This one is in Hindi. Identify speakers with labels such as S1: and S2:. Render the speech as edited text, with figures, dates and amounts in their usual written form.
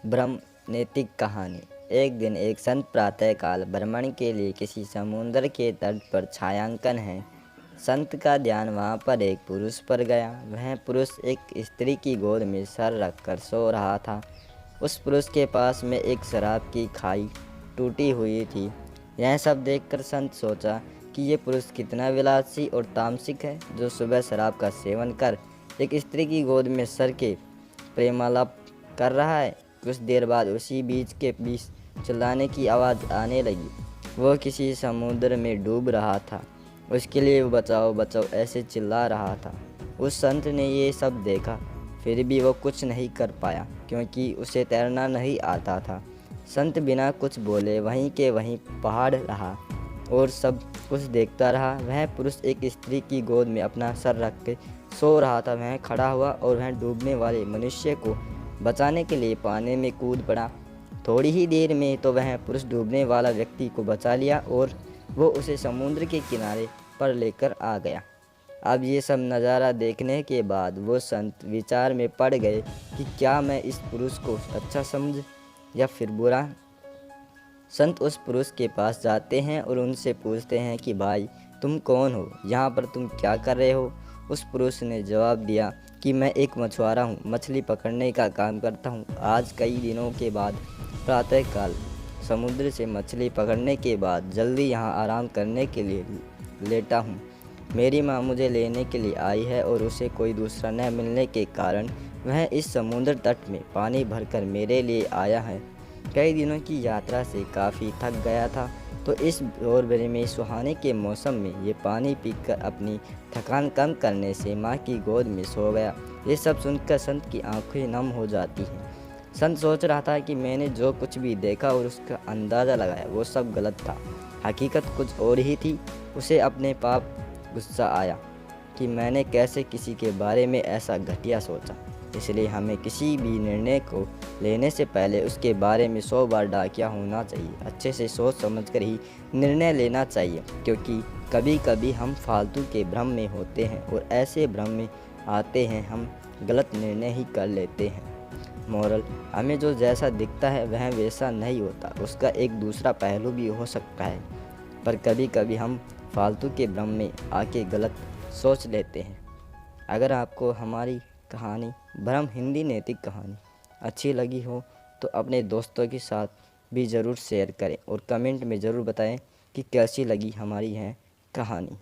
S1: ब्रह्म नैतिक कहानी। एक दिन एक संत प्रातःकाल भ्रमण के लिए किसी समुद्र के तट पर छायांकन है। संत का ध्यान वहाँ पर एक पुरुष पर गया। वह पुरुष एक स्त्री की गोद में सर रखकर सो रहा था। उस पुरुष के पास में एक शराब की खाई टूटी हुई थी। यह सब देखकर संत सोचा कि ये पुरुष कितना विलासी और तामसिक है, जो सुबह शराब का सेवन कर एक स्त्री की गोद में सर के प्रेमालाप कर रहा है। कुछ देर बाद उसी बीच के बीच चिल्लाने की आवाज़ आने लगी। वो किसी समुद्र में डूब रहा था। उसके लिए वो बचाओ बचाओ ऐसे चिल्ला रहा था। उस संत ने ये सब देखा, फिर भी वो कुछ नहीं कर पाया क्योंकि उसे तैरना नहीं आता था। संत बिना कुछ बोले वहीं के वहीं पहाड़ रहा और सब कुछ देखता रहा। वह पुरुष एक स्त्री की गोद में अपना सर रख के सो रहा था। वह खड़ा हुआ और वह डूबने वाले मनुष्य को बचाने के लिए पानी में कूद पड़ा। थोड़ी ही देर में तो वह पुरुष डूबने वाला व्यक्ति को बचा लिया और वो उसे समुद्र के किनारे पर लेकर आ गया। अब ये सब नज़ारा देखने के बाद वो संत विचार में पड़ गए कि क्या मैं इस पुरुष को अच्छा समझ या फिर बुरा। संत उस पुरुष के पास जाते हैं और उनसे पूछते हैं कि भाई तुम कौन हो, यहाँ पर तुम क्या कर रहे हो। उस पुरुष ने जवाब दिया कि मैं एक मछुआरा हूँ, मछली पकड़ने का काम करता हूँ। आज कई दिनों के बाद प्रातःकाल समुद्र से मछली पकड़ने के बाद जल्दी यहाँ आराम करने के लिए लेटा हूँ। मेरी माँ मुझे लेने के लिए आई है और उसे कोई दूसरा न मिलने के कारण वह इस समुद्र तट में पानी भरकर मेरे लिए आया है। कई दिनों की यात्रा से काफ़ी थक गया था, तो इस भोरबरे में सुहाने के मौसम में ये पानी पीकर अपनी थकान कम करने से माँ की गोद में सो गया। ये सब सुनकर संत की आंखें नम हो जाती हैं। संत सोच रहा था कि मैंने जो कुछ भी देखा और उसका अंदाज़ा लगाया वो सब गलत था, हकीकत कुछ और ही थी। उसे अपने पाप गुस्सा आया कि मैंने कैसे किसी के बारे में ऐसा घटिया सोचा। इसलिए हमें किसी भी निर्णय को लेने से पहले उसके बारे में 100 बार डाकिया होना चाहिए। अच्छे से सोच समझकर ही निर्णय लेना चाहिए, क्योंकि कभी कभी हम फालतू के भ्रम में होते हैं और ऐसे भ्रम में आते हैं हम गलत निर्णय ही कर लेते हैं। मोरल, हमें जो जैसा दिखता है वह वैसा नहीं होता, उसका एक दूसरा पहलू भी हो सकता है। पर कभी कभी हम फालतू के भ्रम में आके गलत सोच लेते हैं। अगर आपको हमारी कहानी भ्रम हिंदी नैतिक कहानी अच्छी लगी हो तो अपने दोस्तों के साथ भी ज़रूर शेयर करें और कमेंट में ज़रूर बताएं कि कैसी लगी हमारी यह कहानी।